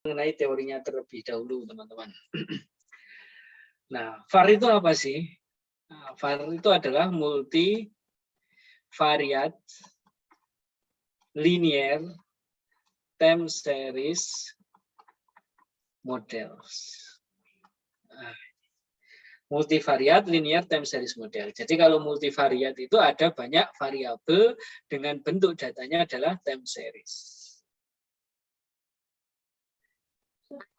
mengenai teorinya terlebih dahulu, teman-teman. Nah, VAR itu apa sih? Nah, VAR itu adalah multivariate linear time series models. Nah, multivariate linear time series model. Jadi kalau multivariate itu ada banyak variabel dengan bentuk datanya adalah time series.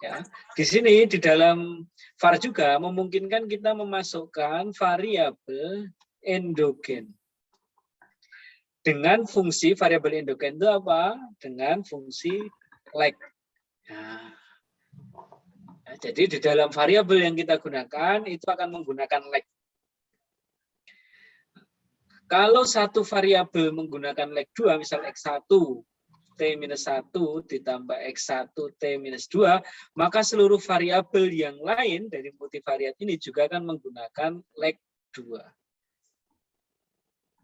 Ya, di sini di dalam VAR juga memungkinkan kita memasukkan variabel endogen. Dengan fungsi variabel endogen itu apa? Dengan fungsi lag. Nah, jadi di dalam variabel yang kita gunakan itu akan menggunakan lag. Kalau satu variabel menggunakan lag 2, misal X1 T-1 ditambah X1 T-2, maka seluruh variabel yang lain dari multivariat ini juga akan menggunakan lag 2.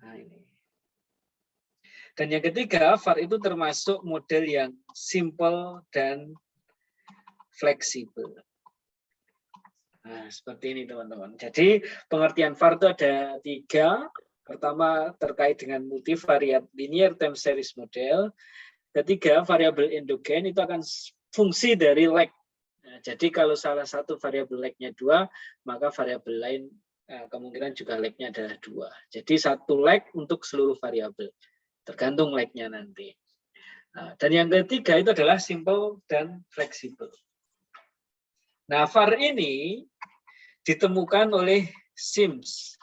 Nah, ini. Dan yang ketiga, VAR itu termasuk model yang simple dan fleksibel. Nah, seperti ini teman-teman. Jadi pengertian VAR itu ada 3. Pertama terkait dengan multivariate linear time series model. Ketiga, variabel endogen itu akan fungsi dari lag. Nah, jadi kalau salah satu variabel lag-nya 2, maka variabel lain kemungkinan juga lag-nya adalah 2. Jadi satu lag untuk seluruh variabel, tergantung lag-nya nanti. Nah, dan yang ketiga itu adalah simple dan fleksibel. Nah, VAR ini ditemukan oleh Sims.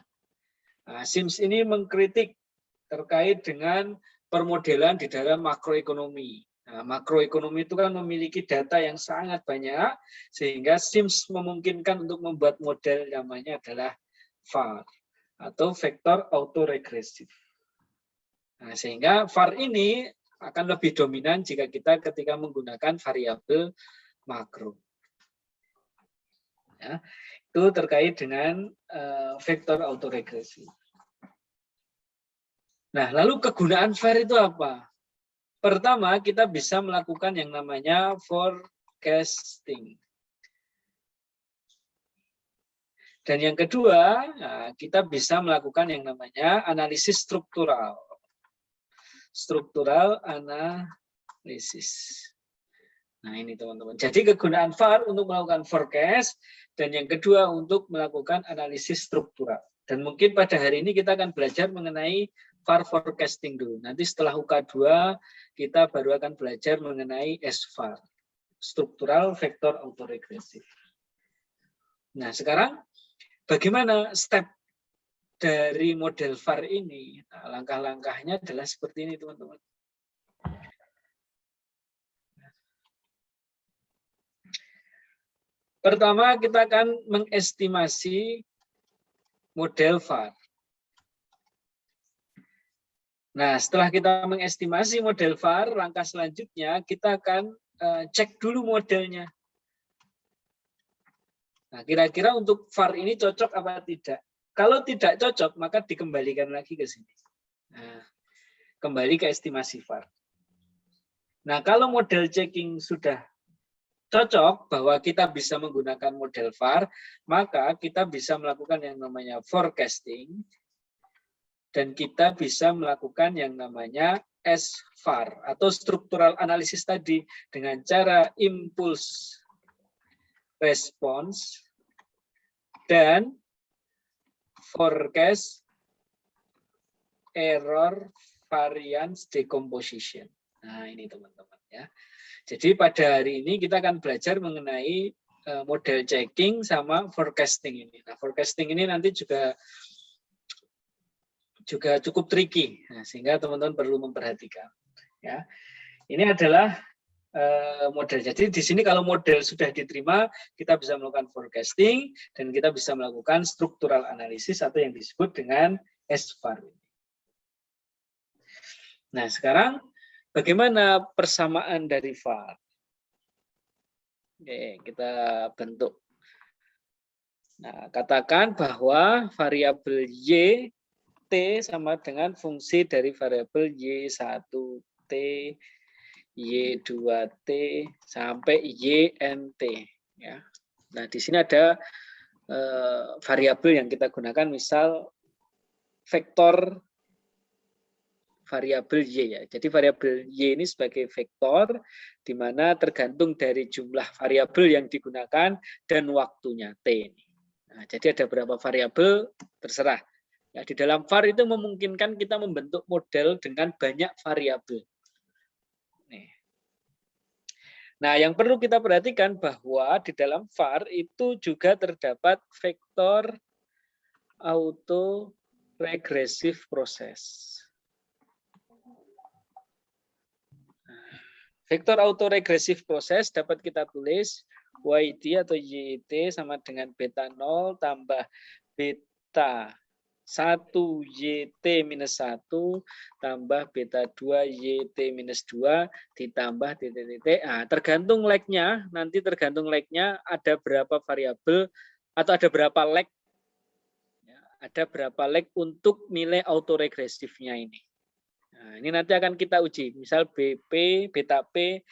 Nah, Sims ini mengkritik terkait dengan permodelan di dalam makroekonomi. Nah, makroekonomi itu kan memiliki data yang sangat banyak, sehingga Sims memungkinkan untuk membuat model namanya adalah VAR, atau vektor autoregresif. Nah, sehingga VAR ini akan lebih dominan jika kita ketika menggunakan variabel makro. Ya, itu terkait dengan vektor autoregresif. Nah, lalu kegunaan VAR itu apa? Pertama, kita bisa melakukan yang namanya forecasting. Dan yang kedua, kita bisa melakukan yang namanya analisis struktural. Struktural analisis. Nah, ini teman-teman. Jadi kegunaan VAR untuk melakukan forecast, dan yang kedua untuk melakukan analisis struktural. Dan mungkin pada hari ini kita akan belajar mengenai VAR forecasting dulu. Nanti setelah UK2 kita baru akan belajar mengenai SVAR, struktural vektor autoregresif. Nah, sekarang bagaimana step dari model VAR ini? Nah, langkah-langkahnya adalah seperti ini, teman-teman. Pertama, kita akan mengestimasi model VAR. Nah, setelah kita mengestimasi model VAR, langkah selanjutnya kita akan cek dulu modelnya. Nah, kira-kira untuk VAR ini cocok apa tidak? Kalau tidak cocok, maka dikembalikan lagi ke sini. Nah, kembali ke estimasi VAR. Nah, kalau model checking sudah cocok bahwa kita bisa menggunakan model VAR, maka kita bisa melakukan yang namanya forecasting, dan kita bisa melakukan yang namanya SVAR atau struktural analisis tadi dengan cara impulse response dan forecast error variance decomposition. Nah, ini teman-teman ya. Jadi pada hari ini kita akan belajar mengenai model checking sama forecasting ini. Nah, forecasting ini nanti juga cukup tricky, nah, sehingga teman-teman perlu memperhatikan. Ya, ini adalah model. Jadi di sini kalau model sudah diterima, kita bisa melakukan forecasting dan kita bisa melakukan struktural analisis atau yang disebut dengan SVAR. Nah, sekarang bagaimana persamaan dari VAR? Oke, kita bentuk. Nah, katakan bahwa variabel Y T sama dengan fungsi dari variabel Y1T Y2T sampai YNT. Ya. Nah, di sini ada variabel yang kita gunakan, misal vektor variabel Y ya. Jadi variabel Y ini sebagai vektor di mana tergantung dari jumlah variabel yang digunakan dan waktunya T. Nah, jadi ada berapa variabel terserah. Ya, di dalam var itu memungkinkan kita membentuk model dengan banyak variabel. Nah, yang perlu kita perhatikan bahwa di dalam var itu juga terdapat vektor autoregressive process. Vektor autoregressive process dapat kita tulis YT atau YT sama dengan beta 0 tambah beta 1 YT minus 1 tambah beta 2 YT minus 2 ditambah titik-titik. Nah, tergantung lag-nya, nanti tergantung lag-nya ada berapa variabel atau ada berapa lag. Ya, ada berapa lag untuk nilai autoregresifnya ini. Nah, ini nanti akan kita uji. Misal BP, beta P,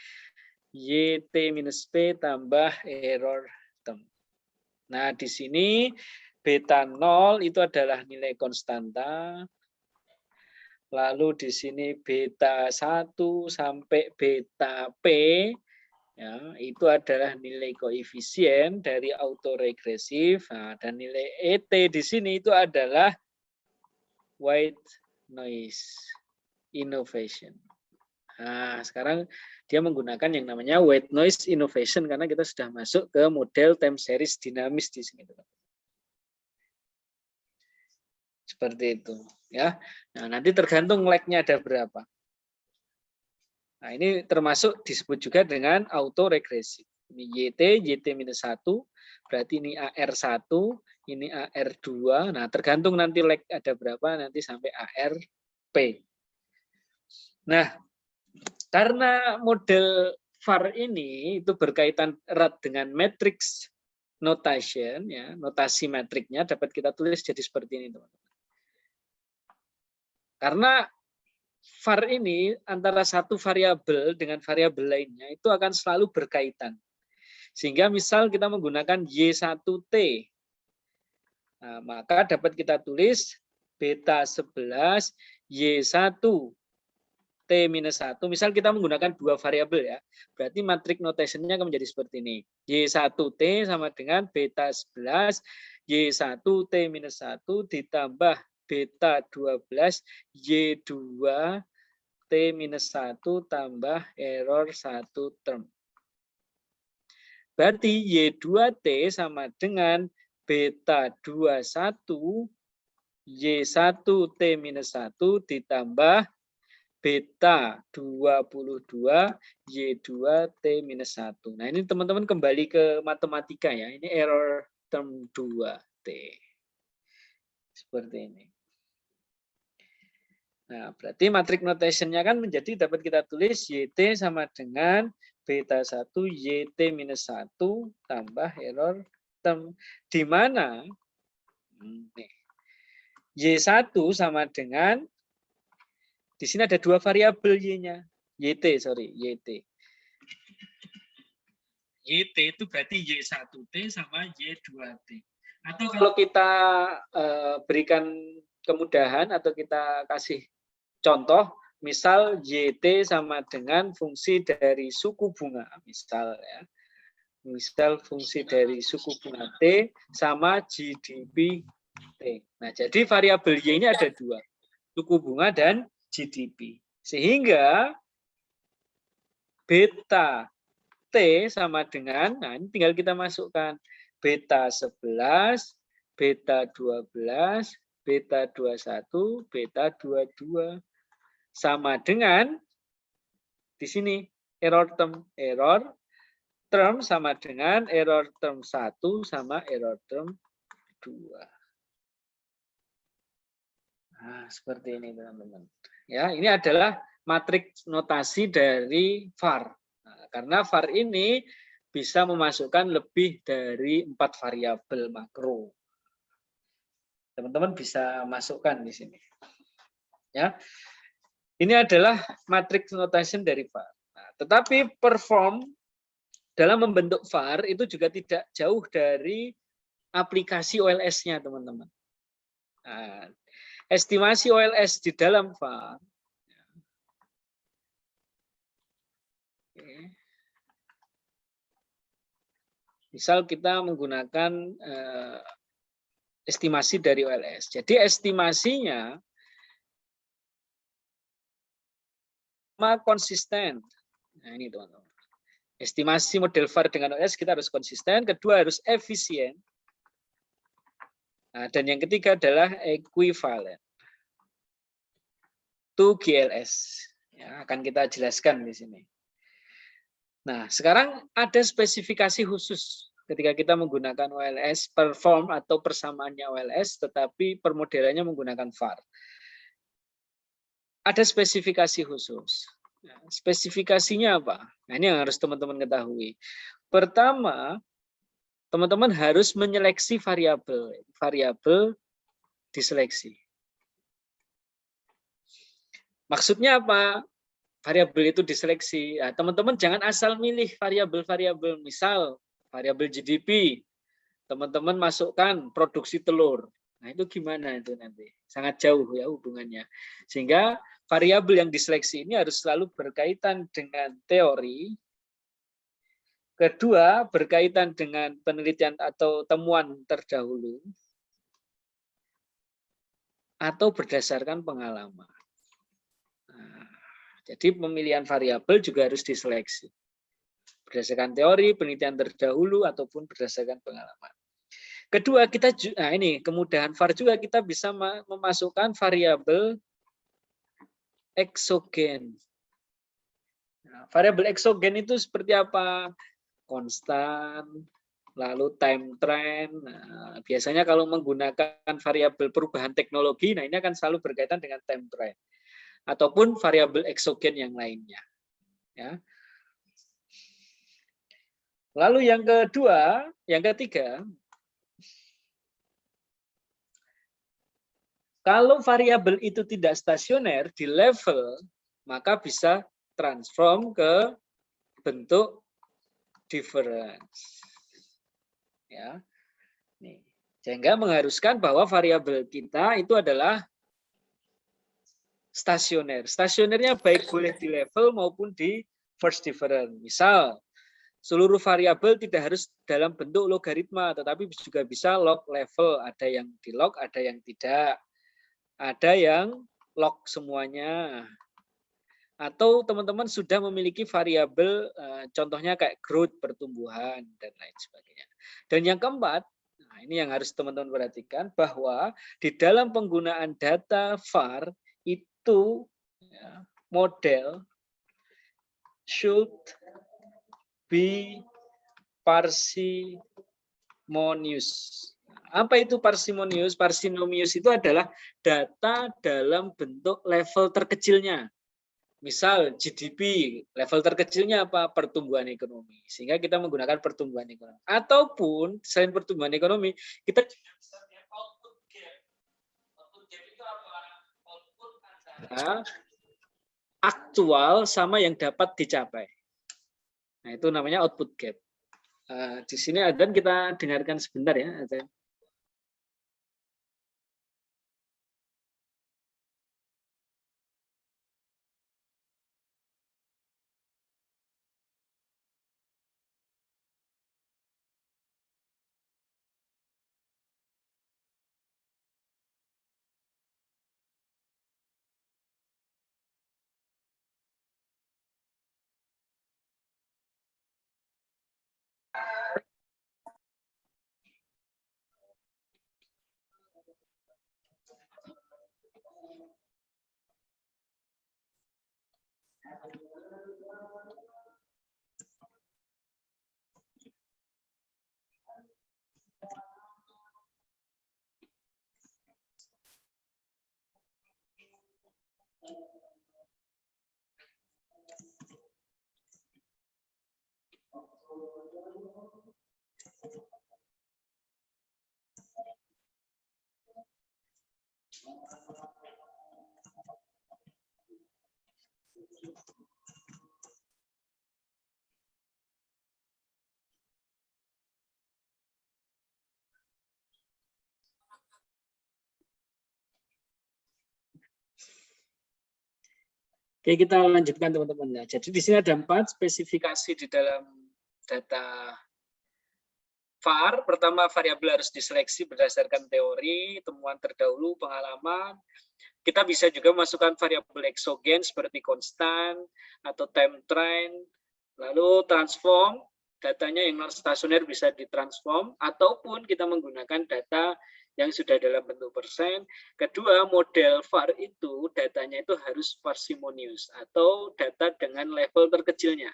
YT minus P tambah error term. Nah, di sini beta 0 itu adalah nilai konstanta. Lalu di sini beta 1 sampai beta P, ya, itu adalah nilai koefisien dari autoregresif. Nah, dan nilai ET di sini itu adalah white noise innovation. Nah, sekarang dia menggunakan yang namanya white noise innovation karena kita sudah masuk ke model time series dinamis di sini. Seperti itu, ya. Nah, nanti tergantung lag-nya ada berapa. Nah, ini termasuk disebut juga dengan autoregresif. Ini YT minus 1, berarti ini AR1, ini AR2. Nah, tergantung nanti lag ada berapa, nanti sampai ARP. Nah, karena model var ini itu berkaitan erat dengan matrix notation, ya, notasi matriknya dapat kita tulis jadi seperti ini, teman-teman. Karena var ini antara satu variabel dengan variabel lainnya itu akan selalu berkaitan. Sehingga misal kita menggunakan Y1T, nah, maka dapat kita tulis beta 11 Y1 T-1. Misal kita menggunakan dua variabel ya. Berarti matriks notationnya akan menjadi seperti ini. Y1T sama dengan beta 11 Y1 T-1 ditambah beta 12 Y2 T-1 tambah error 1 term. Berarti Y2T sama dengan beta 21 Y1 T-1 ditambah beta 22 Y2 T-1. Nah, ini teman-teman kembali ke matematika ya. Ini error term 2T. Seperti ini. Nah, berarti matriks notation-nya kan menjadi dapat kita tulis YT sama dengan beta 1 YT-1 tambah error term. Di mana Y1 sama dengan, di sini ada dua variabel Y-nya. YT itu berarti Y1T sama Y2T. Atau kalau kita berikan kemudahan atau kita kasih contoh, misal YT sama dengan fungsi dari suku bunga, misal ya. Misal fungsi dari suku bunga T sama GDP T. Nah, jadi variabel Y ini ada dua, suku bunga dan GDP. Sehingga beta T sama dengan, nah ini tinggal kita masukkan beta 11, beta 12, beta 21, beta 22 sama dengan di sini error term sama dengan error term 1 sama error term 2. Nah, seperti ini teman-teman. Ya, ini adalah matriks notasi dari var. Nah, karena var ini bisa memasukkan lebih dari 4 variabel makro. Teman-teman bisa masukkan di sini. Ya. Ini adalah matriks notation dari var. Nah, tetapi perform dalam membentuk var itu juga tidak jauh dari aplikasi OLS-nya, teman-teman. Nah, estimasi OLS di dalam var. Misal kita menggunakan estimasi dari OLS. Jadi estimasinya konsisten. Nah, ini teman-teman. Estimasi model VAR dengan OLS kita harus konsisten. Kedua harus efisien. Nah, dan yang ketiga adalah equivalent to GLS. Ya, akan kita jelaskan di sini. Nah, sekarang ada spesifikasi khusus ketika kita menggunakan OLS, perform atau persamaannya OLS, tetapi permodelannya menggunakan VAR. Ada spesifikasi khusus. Nah, spesifikasinya apa? Nah, ini yang harus teman-teman ketahui. Pertama, teman-teman harus menyeleksi variabel. Variabel diseleksi. Maksudnya apa? Variabel itu diseleksi. Nah, teman-teman jangan asal milih variabel-variabel. Misal, variabel GDP. Teman-teman masukkan produksi telur. Nah, itu gimana itu nanti? Sangat jauh ya hubungannya. Sehingga variabel yang diseleksi ini harus selalu berkaitan dengan teori. Kedua, berkaitan dengan penelitian atau temuan terdahulu. Atau berdasarkan pengalaman. Nah, jadi pemilihan variabel juga harus diseleksi. Berdasarkan teori, penelitian terdahulu, ataupun berdasarkan pengalaman. Kedua, kita nah ini kemudahan VAR juga kita bisa memasukkan variabel eksogen. Nah, variabel eksogen itu seperti apa? Konstan, lalu time trend. Nah, biasanya kalau menggunakan variabel perubahan teknologi, nah ini akan selalu berkaitan dengan time trend ataupun variabel eksogen yang lainnya. Ya. Lalu yang ketiga, kalau variabel itu tidak stasioner di level, maka bisa transform ke bentuk difference. Ya. Nih. Sehingga mengharuskan bahwa variabel kita itu adalah stasioner. Stasionernya baik boleh di level maupun di first difference. Misal, seluruh variabel tidak harus dalam bentuk logaritma, tetapi juga bisa log level. Ada yang di log, ada yang tidak. Ada yang log semuanya. Atau teman-teman sudah memiliki variabel, contohnya kayak growth, pertumbuhan, dan lain sebagainya. Dan yang keempat, nah ini yang harus teman-teman perhatikan, bahwa di dalam penggunaan data VAR itu ya, model should be parsimonious. Apa itu parsimonious? Parsimonious itu adalah data dalam bentuk level terkecilnya. Misal GDP, level terkecilnya apa? Pertumbuhan ekonomi. Sehingga kita menggunakan pertumbuhan ekonomi. Ataupun selain pertumbuhan ekonomi, kita juga bisa lihat output gap. Output gap itu apa? Output antara aktual sama yang dapat dicapai. Nah, itu namanya output gap. Di sini Adan kita dengarkan sebentar ya, Adan. Oke, kita lanjutkan teman-teman. Nah, jadi di sini ada 4 spesifikasi di dalam data VAR. Pertama, variabel harus diseleksi berdasarkan teori, temuan terdahulu, pengalaman. Kita bisa juga masukkan variabel eksogen seperti konstan atau time trend. Lalu transform, datanya yang non stasioner bisa ditransform, ataupun kita menggunakan data yang sudah dalam bentuk persen. Kedua, model VAR itu datanya itu harus parsimonius atau data dengan level terkecilnya.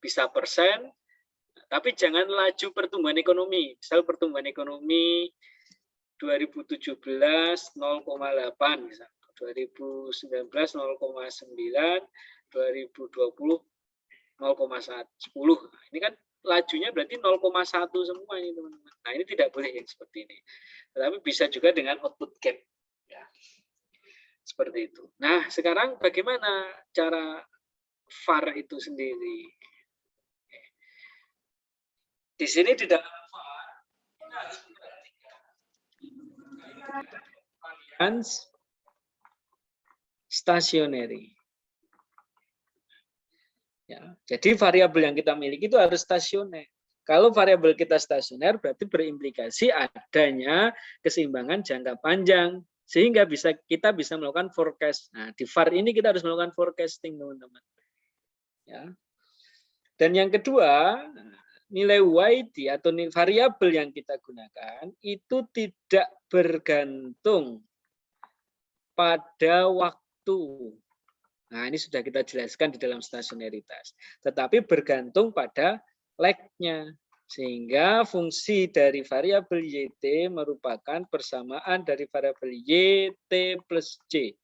Bisa persen, tapi jangan laju pertumbuhan ekonomi. Misal pertumbuhan ekonomi 2017 0,8 misalnya. 2019 0,9, 2020 0,10. Ini kan lajunya berarti 0,1 semua ini teman-teman. Nah, ini tidak boleh yang seperti ini. Tetapi bisa juga dengan output gap. Ya. Seperti itu. Nah, sekarang bagaimana cara VAR itu sendiri? Di sini di dalam VAR, kita harus memperhatikan varians stationary. Ya, jadi variabel yang kita miliki itu harus stasioner. Kalau variabel kita stasioner berarti berimplikasi adanya keseimbangan jangka panjang sehingga kita bisa melakukan forecast. Nah, di VAR ini kita harus melakukan forecasting, teman-teman. Ya. Dan yang kedua, nilai YT atau variabel yang kita gunakan itu tidak bergantung pada waktu. Nah, ini sudah kita jelaskan di dalam stasionaritas. Tetapi bergantung pada lag-nya. Sehingga fungsi dari variabel YT merupakan persamaan dari variabel YT plus C.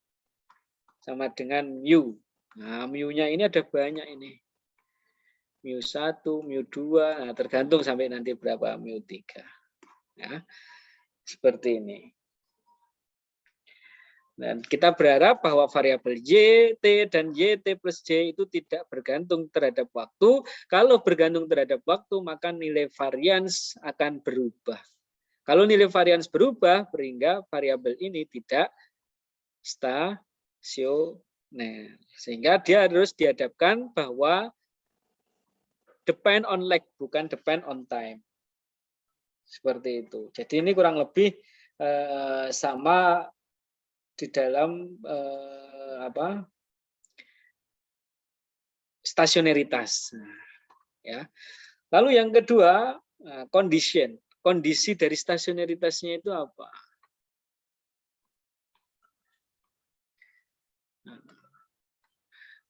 Sama dengan mu. Nah, mu-nya ini ada banyak ini. mu1, mu2, nah, tergantung sampai nanti berapa mu3. Ya, seperti ini. Dan kita berharap bahwa variabel Y, T, dan YT plus J itu tidak bergantung terhadap waktu. Kalau bergantung terhadap waktu, maka nilai varians akan berubah. Kalau nilai varians berubah, sehingga variabel ini tidak stasioner. Sehingga dia harus dihadapkan bahwa depend on lag, bukan depend on time. Seperti itu. Jadi ini kurang lebih sama di dalam stasioneritas. Ya. Lalu yang kedua, condition. Kondisi dari stasioneritasnya itu apa?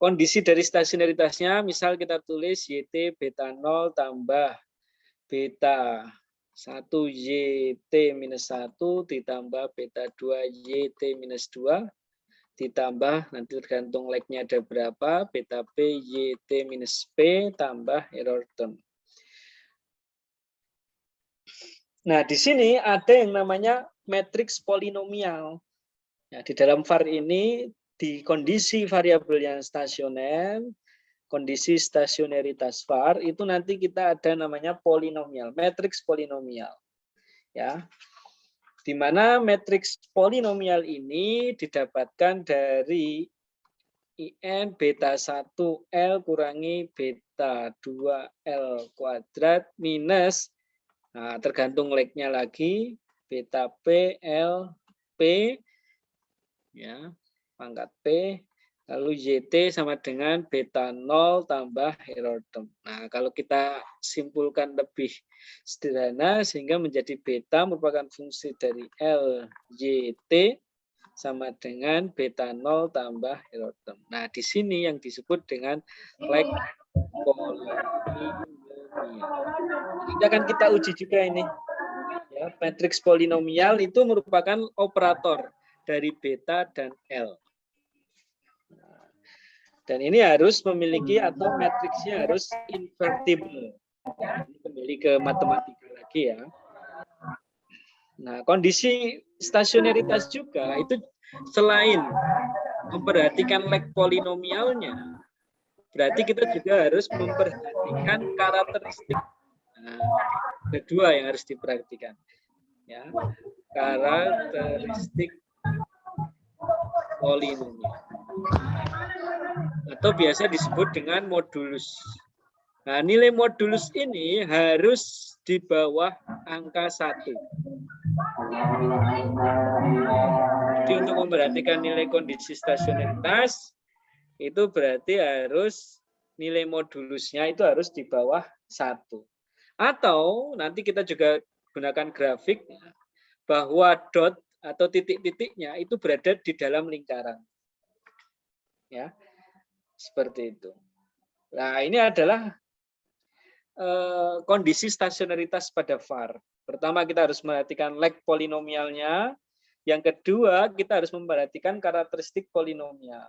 Kondisi dari stasioneritasnya, misal kita tulis YT beta 0 tambah beta 1 YT minus 1 ditambah beta 2 YT minus 2 ditambah nanti tergantung lag-nya ada berapa beta P YT minus P tambah error term. Nah, di sini ada yang namanya matriks polinomial. Nah, di dalam VAR ini di kondisi variabel yang stasioner, kondisi stasioneritas VAR itu nanti kita ada namanya polinomial, matriks polinomial. Ya. Di mana matriks polinomial ini didapatkan dari IN beta 1L kurangi beta 2L kuadrat minus, nah, tergantung lag-nya lagi, beta P, L, P, ya, pangkat P, lalu YT sama dengan beta 0 tambah error term. Nah, kalau kita simpulkan lebih sederhana, sehingga menjadi beta merupakan fungsi dari L, YT sama dengan beta 0 tambah error term. Nah, di sini yang disebut dengan lag polinomial. Ini akan kita uji juga ini. Ya, matriks polinomial itu merupakan operator dari beta dan L. Dan ini harus memiliki atau matriksnya harus invertible. Ya, ini kembali ke matematika lagi ya. Nah, kondisi stasioneritas juga itu selain memperhatikan lag polinomialnya, berarti kita juga harus memperhatikan karakteristik. Nah, kedua yang harus diperhatikan. Ya, karakteristik polinomial. atau biasa disebut dengan modulus. Nah, nilai modulus ini harus di bawah angka 1. Jadi untuk memperhatikan nilai kondisi stasionaritas, itu berarti harus nilai modulusnya itu harus di bawah 1. Atau nanti kita juga gunakan grafik bahwa dot atau titik-titiknya itu berada di dalam lingkaran. Ya, seperti itu. Nah, ini adalah kondisi stasionaritas pada VAR. Pertama, kita harus memperhatikan leg polinomialnya. Yang kedua, kita harus memperhatikan karakteristik polinomial.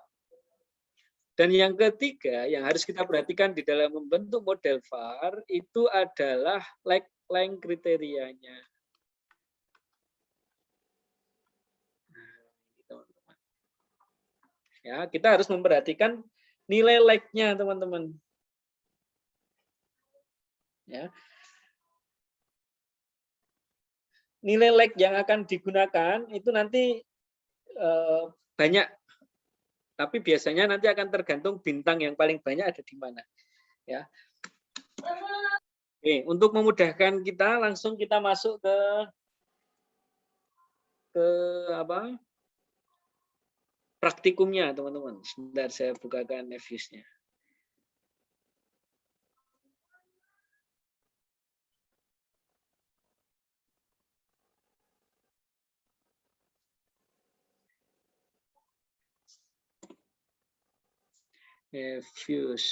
Dan yang ketiga, yang harus kita perhatikan di dalam membentuk model VAR itu adalah leg length kriterianya. Ya, kita harus memperhatikan nilai leg-nya, teman-teman. Ya. Nilai leg yang akan digunakan itu nanti banyak, tapi biasanya nanti akan tergantung bintang yang paling banyak ada di mana. Ya. Oke, untuk memudahkan kita, langsung kita masuk ke apa? Praktikumnya, teman-teman. Sebentar saya bukakan Nevis-nya. Nevis.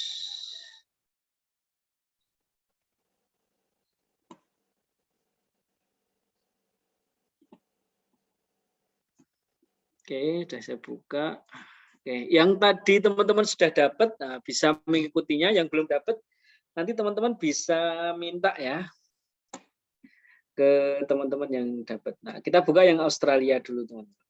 Oke, sudah saya buka. Oke, yang tadi teman-teman sudah dapat, nah, bisa mengikutinya. Yang belum dapat, nanti teman-teman bisa minta ya ke teman-teman yang dapat. Nah, kita buka yang Australia dulu, teman-teman.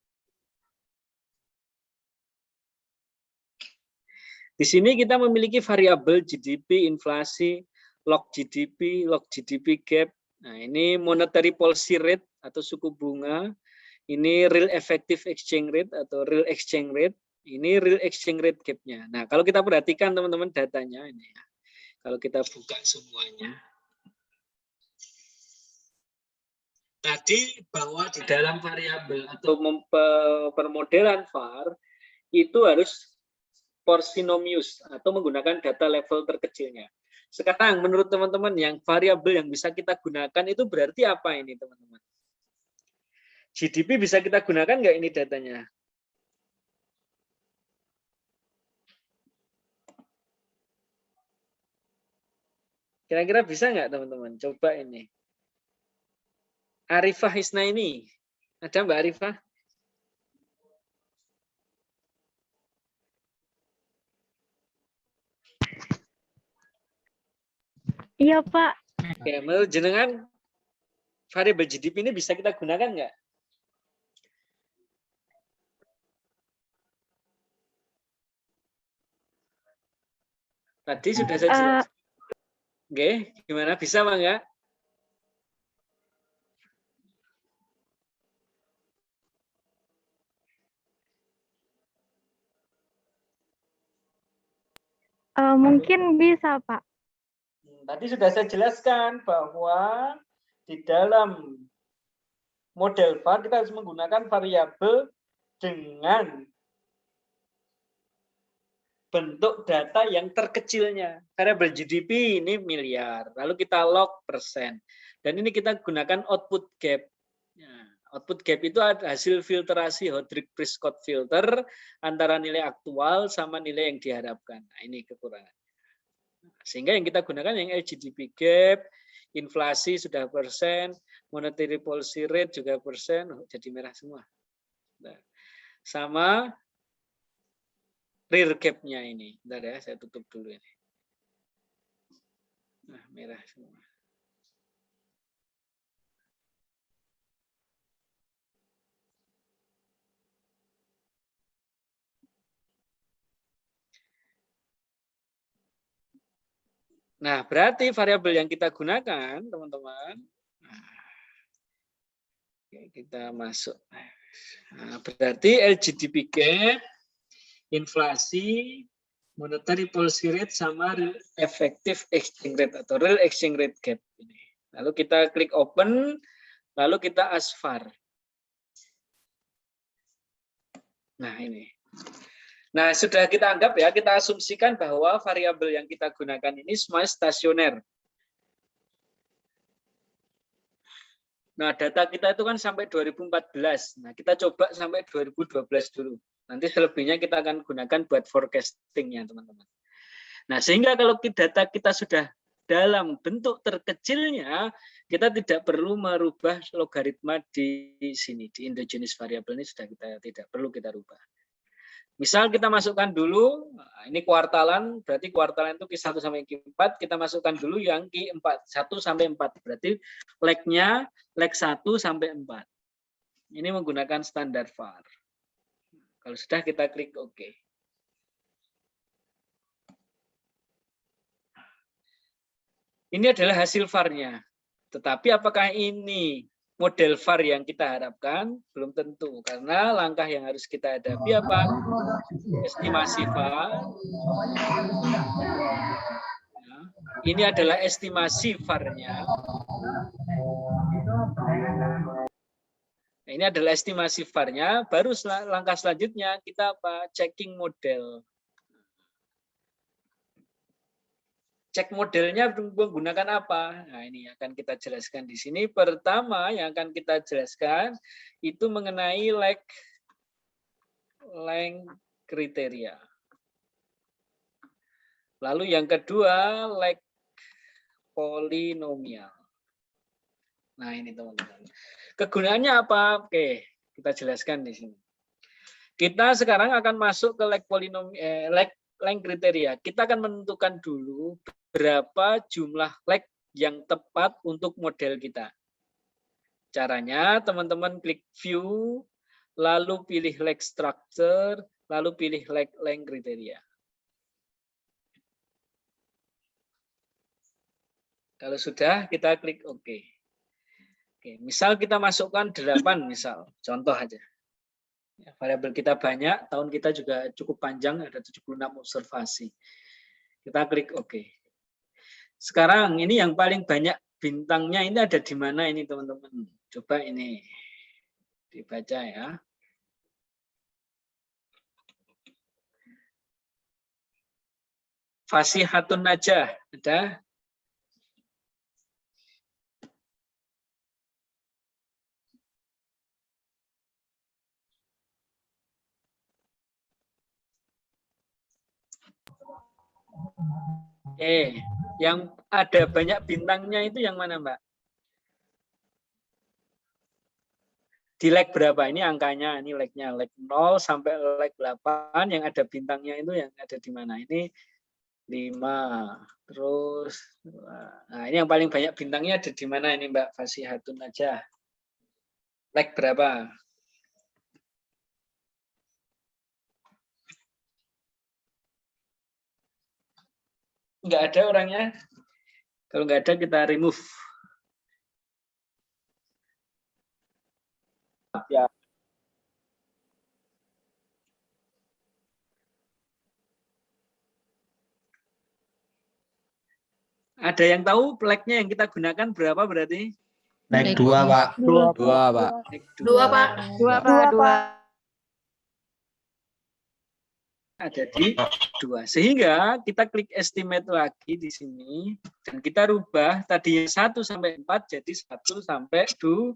Di sini kita memiliki variabel GDP, inflasi, log GDP gap. Nah, ini monetary policy rate atau suku bunga. Ini real effective exchange rate atau real exchange rate. Ini real exchange rate gap-nya. Nah, kalau kita perhatikan teman-teman datanya ini ya. Kalau kita buka semuanya. Tadi bahwa di dalam variabel atau permodelan VAR itu harus porsinomius atau menggunakan data level terkecilnya. Sekarang menurut teman-teman yang variabel yang bisa kita gunakan itu berarti apa ini teman-teman? GDP bisa kita gunakan nggak ini datanya? Kira-kira bisa nggak teman-teman? Coba ini. Arifah Hisnaini. Ada Mbak Arifah? Iya, Pak. Oke, menurut jenengan variabel GDP ini bisa kita gunakan nggak? Tadi sudah saya jelaskan. Oke, gimana? Bisa Bang ya? Mungkin bisa, Pak. Tadi sudah saya jelaskan bahwa di dalam model VAR kita harus menggunakan variabel dengan bentuk data yang terkecilnya. Variabel GDP ini miliar, lalu kita log persen. Dan ini kita gunakan output gap. Output gap itu hasil filterasi Hodrick-Prescott filter antara nilai aktual sama nilai yang diharapkan. Nah, ini kekurangan. Sehingga yang kita gunakan yang LGDP gap, inflasi sudah persen, monetary policy rate juga persen, jadi merah semua. Nah, sama rear gap-nya ini. Bentar ya, saya tutup dulu ini. Nah, merah semua. Nah, berarti variabel yang kita gunakan, teman-teman, kita masuk. Nah, berarti LGDP gap, inflasi, Monetary policy rate sama effective exchange rate atau real exchange rate gap. Lalu kita klik open, lalu kita asfar. Nah ini. Nah sudah kita anggap ya, kita asumsikan bahwa variabel yang kita gunakan ini semua stasioner. Nah data kita itu kan sampai 2014. Nah kita coba sampai 2012 dulu. Nanti selebihnya kita akan gunakan buat forecastingnya teman-teman. Nah sehingga kalau data kita sudah dalam bentuk terkecilnya, kita tidak perlu merubah logaritma di sini, di endogenous variable ini sudah kita tidak perlu kita rubah. Misal kita masukkan dulu, ini kuartalan, berarti kuartalan itu Q1 sampai Q4, kita masukkan dulu yang Q4, 1 sampai 4, berarti leg-nya leg 1 sampai 4. Ini menggunakan standar VAR. Kalau sudah kita klik OK. Ini adalah hasil VAR-nya. Tetapi apakah ini model VAR yang kita harapkan? Belum tentu. Karena langkah yang harus kita hadapi apa? Estimasi VAR. Ini adalah estimasi VAR-nya. Ini adalah estimasi VAR-nya. Baru langkah selanjutnya kita apa? Checking model. Cek modelnya menggunakan apa? Nah, ini akan kita jelaskan di sini. Pertama yang akan kita jelaskan itu mengenai length kriteria. Lalu yang kedua, length polinomial. Nah, ini teman-teman. Kegunaannya apa? Oke, kita jelaskan di sini. Kita sekarang akan masuk ke length kriteria. Kita akan menentukan dulu berapa jumlah leg yang tepat untuk model kita. Caranya teman-teman klik view, lalu pilih leg structure, lalu pilih length kriteria. Kalau sudah kita klik OK. Oke, misal kita masukkan 8 misal, contoh aja. Ya, variabel kita banyak, tahun kita juga cukup panjang, ada 76 observasi. Kita klik OK. Sekarang ini yang paling banyak bintangnya ini ada di mana ini teman-teman? Coba ini dibaca ya. Fasihatun Najah ada. Yang ada banyak bintangnya itu yang mana, Mbak? Di leg berapa? Ini angkanya, ini legnya leg 0 sampai leg 8 yang ada bintangnya itu yang ada di mana? Ini 5. Terus nah ini yang paling banyak bintangnya ada di mana ini, Mbak Fasihatun aja? Leg berapa? Enggak ada orangnya. Kalau enggak ada kita remove. Ya. Ada yang tahu leg-nya yang kita gunakan berapa berarti? Leg 2, Pak. 2, Pak. 2, Pak. 2, Pak. Ada di 2. Sehingga kita klik estimate lagi di sini dan kita rubah tadinya 1 sampai 4 jadi 1 sampai 2.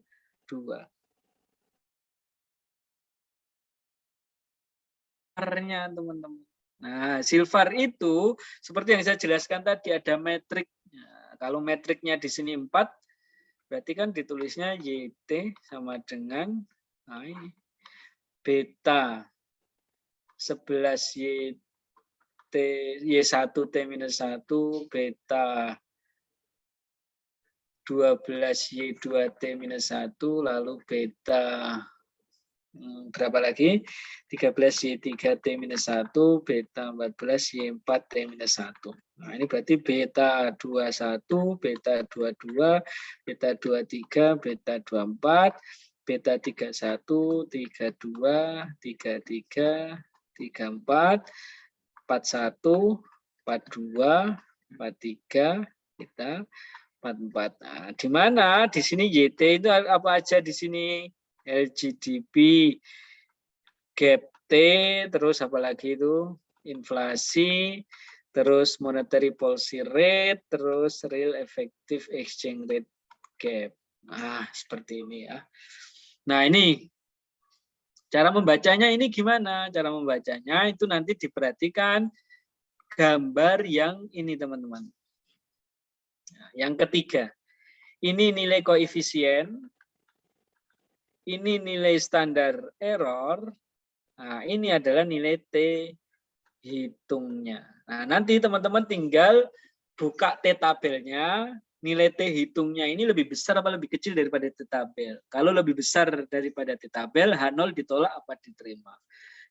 Silvernya teman-teman. Nah, silver itu seperti yang saya jelaskan tadi ada metriknya. Kalau metriknya di sini 4 berarti kan ditulisnya YT sama dengan beta 11 YT Y1 T-1 beta 12 Y2 T-1 lalu beta berapa lagi 13 Y3 T-1 beta 14 Y4 T-1. Nah, ini berarti beta 21, beta 22, beta 23, beta 24, beta 31, 32, 33, 34, 41, 42, 43, kita 44. Nah, di mana di sini YT itu apa aja di sini? LGDP, gap T, terus apa lagi itu? Inflasi, terus monetary policy rate, terus real effective exchange rate gap. Nah, seperti ini ya. Nah, ini cara membacanya ini gimana? Cara membacanya itu nanti diperhatikan gambar yang ini, teman-teman. Nah, yang ketiga, ini nilai koefisien, ini nilai standar error, nah ini adalah nilai T hitungnya. Nah, nanti teman-teman tinggal buka T tabelnya, nilai T hitungnya ini lebih besar apa lebih kecil daripada T tabel. Kalau lebih besar daripada T tabel, H0 ditolak apa diterima.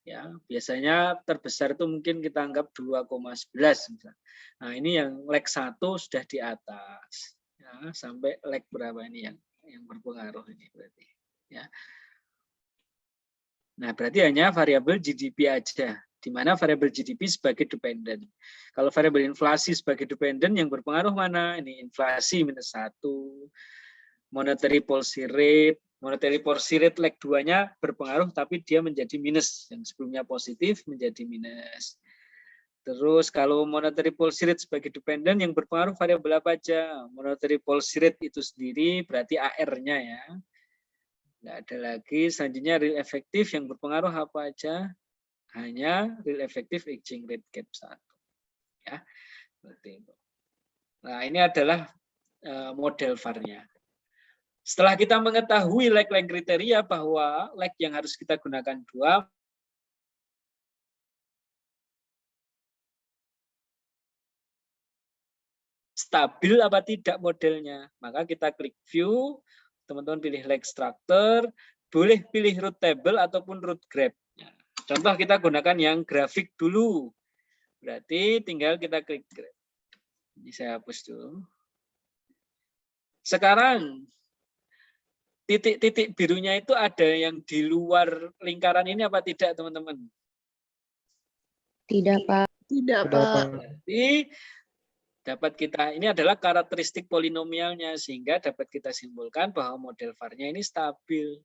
Ya, biasanya terbesar itu mungkin kita anggap 2,11 misalnya. Nah, ini yang leg 1 sudah di atas. Ya, sampai leg berapa ini yang berpengaruh ini berarti. Ya. Nah, berarti hanya variabel GDP aja, di mana variabel GDP sebagai dependen. Kalau variabel inflasi sebagai dependen yang berpengaruh mana? Ini inflasi -1, monetary policy rate. Monetary policy rate leg 2-nya berpengaruh tapi dia menjadi minus. Yang sebelumnya positif menjadi minus. Terus kalau monetary policy rate sebagai dependen yang berpengaruh variabel apa aja? Monetary policy rate itu sendiri berarti AR-nya ya. Nggak ada lagi. Selanjutnya real efektif yang berpengaruh apa aja? Hanya real effective exchange rate gap 1. Ya, seperti itu. Nah, ini adalah model VAR-nya. Setelah kita mengetahui leg-leg kriteria bahwa leg yang harus kita gunakan 2, stabil apa tidak modelnya, maka kita klik view, teman-teman pilih leg structure, boleh pilih root table ataupun root graph. Contoh kita gunakan yang grafik dulu. Berarti tinggal kita klik graph. Ini saya hapus dulu. Sekarang titik-titik birunya itu ada yang di luar lingkaran ini apa tidak, teman-teman? Tidak, Pak. Tidak, Pak. Berarti dapat kita, ini adalah karakteristik polinomialnya, sehingga dapat kita simpulkan bahwa model VAR-nya ini stabil.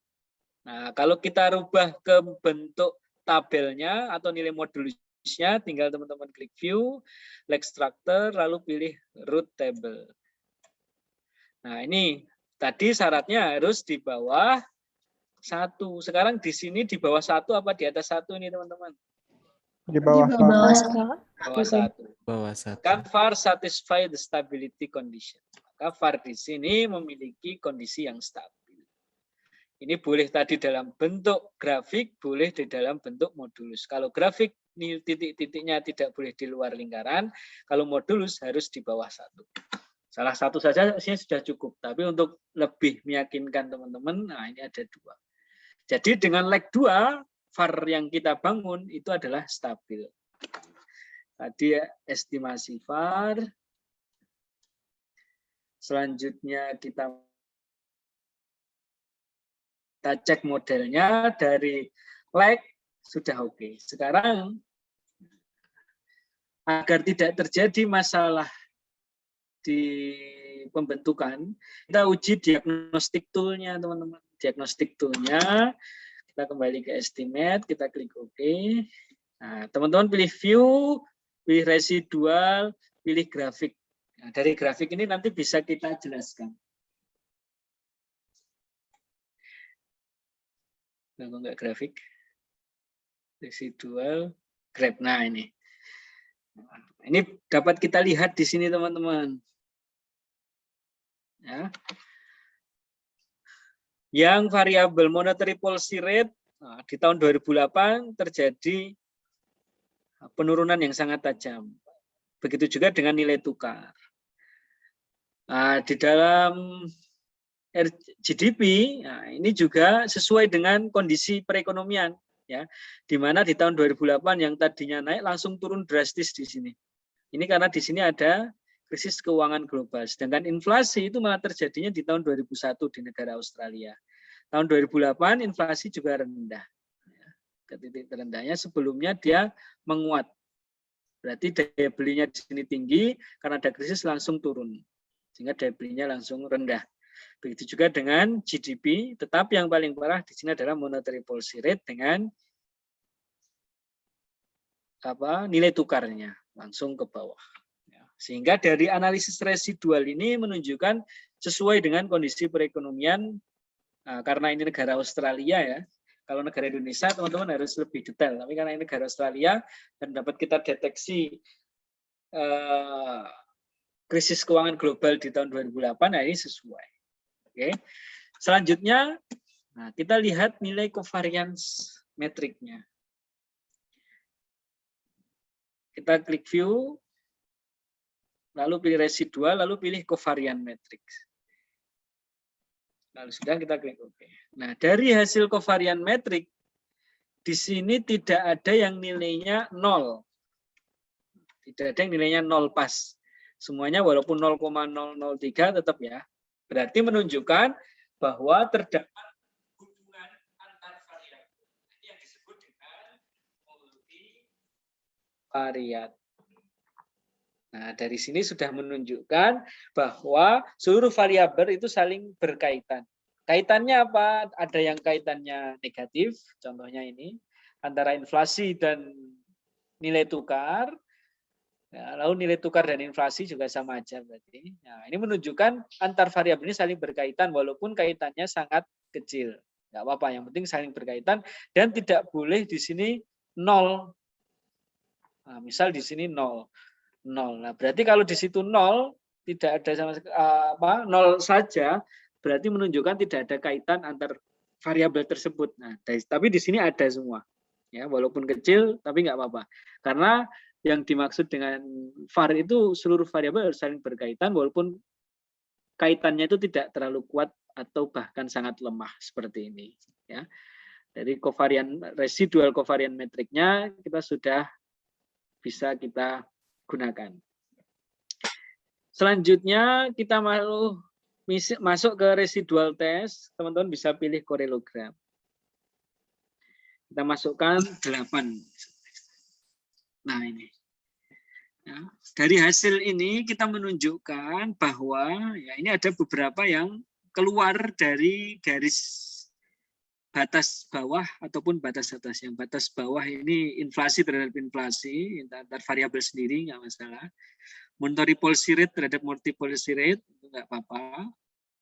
Nah, kalau kita rubah ke bentuk tabelnya atau nilai modulusnya, tinggal teman-teman klik view, leg structure, lalu pilih root table. Nah, ini tadi syaratnya harus di bawah 1. Sekarang di sini di bawah 1 apa di atas 1 ini, teman-teman? Di bawah, Di bawah, Bawah 1. Bawah 1. Kan VAR satisfy the stability condition. Maka VAR di sini memiliki kondisi yang stabil. Ini boleh tadi dalam bentuk grafik, boleh di dalam bentuk modulus. Kalau grafik, titik-titiknya tidak boleh di luar lingkaran. Kalau modulus harus di bawah 1. Salah satu saja sudah cukup. Tapi untuk lebih meyakinkan teman-teman, nah ini ada 2. Jadi dengan leg 2, VAR yang kita bangun itu adalah stabil. Tadi estimasi VAR. Selanjutnya kita cek modelnya dari leg sudah oke. Sekarang agar tidak terjadi masalah di pembentukan, kita uji diagnostik tool-nya, teman-teman. Diagnostik tool-nya, kita kembali ke estimate, kita klik OK. Nah, teman-teman pilih view, pilih residual, pilih grafik. Nah, dari grafik ini nanti bisa kita jelaskan. Kalau enggak grafik, residual, grab. Nah, ini dapat kita lihat di sini, teman-teman. Ya. Yang variabel monetary policy rate di tahun 2008 terjadi penurunan yang sangat tajam. Begitu juga dengan nilai tukar. Nah, di dalam GDP, nah, ini juga sesuai dengan kondisi perekonomian, ya, di mana di tahun 2008 yang tadinya naik langsung turun drastis di sini. Ini karena di sini ada krisis keuangan global. Sedangkan inflasi itu malah terjadinya di tahun 2001 di negara Australia. Tahun 2008 inflasi juga rendah. Ke titik terendahnya sebelumnya dia menguat. Berarti daya belinya di sini tinggi, karena ada krisis langsung turun. Sehingga daya belinya langsung rendah. Begitu juga dengan GDP, tetapi yang paling parah di sini adalah monetary policy rate dengan nilai tukarnya langsung ke bawah. Sehingga dari analisis residual ini menunjukkan sesuai dengan kondisi perekonomian, karena ini negara Australia ya. Kalau negara Indonesia teman-teman harus lebih detail, tapi karena ini negara Australia dan dapat kita deteksi krisis keuangan global di tahun 2008, nah ini sesuai. Oke. Selanjutnya, nah kita lihat nilai covariance metriknya. Kita klik view, lalu pilih residual, lalu pilih covariance matrix. Lalu sudah kita klik OK. Nah, dari hasil covariance matrix, di sini tidak ada yang nilainya 0. Tidak ada yang nilainya 0 pas. Semuanya walaupun 0,003 tetap ya. Berarti menunjukkan bahwa terdapat hubungan antar variabel yang disebut dengan multivariat. Nah, dari sini sudah menunjukkan bahwa seluruh variabel itu saling berkaitan. Kaitannya apa? Ada yang kaitannya negatif, contohnya ini, antara inflasi dan nilai tukar. Ya, lalu nilai tukar dan inflasi juga sama aja berarti. Nah, ini menunjukkan antar variabel ini saling berkaitan walaupun kaitannya sangat kecil. Nggak apa-apa, yang penting saling berkaitan dan tidak boleh di sini 0. Nah, misal di sini 0. Nah, berarti kalau di situ 0 tidak ada sama 0 saja, berarti menunjukkan tidak ada kaitan antar variabel tersebut. Nah, tapi di sini ada semua. Ya, walaupun kecil tapi nggak apa-apa. Karena yang dimaksud dengan var itu seluruh variabel harus saling berkaitan walaupun kaitannya itu tidak terlalu kuat atau bahkan sangat lemah seperti ini, ya. Dari residual covariance metriknya kita sudah bisa kita gunakan. Selanjutnya kita masuk ke residual test. Teman-teman bisa pilih korelogram. Kita masukkan 8. Nah ini. Ya, dari hasil ini kita menunjukkan bahwa ya ini ada beberapa yang keluar dari garis batas bawah ataupun batas atas. Yang batas bawah ini inflasi terhadap inflasi, antar variabel sendiri nggak masalah. Monetary policy rate terhadap monetary policy rate itu nggak apa-apa.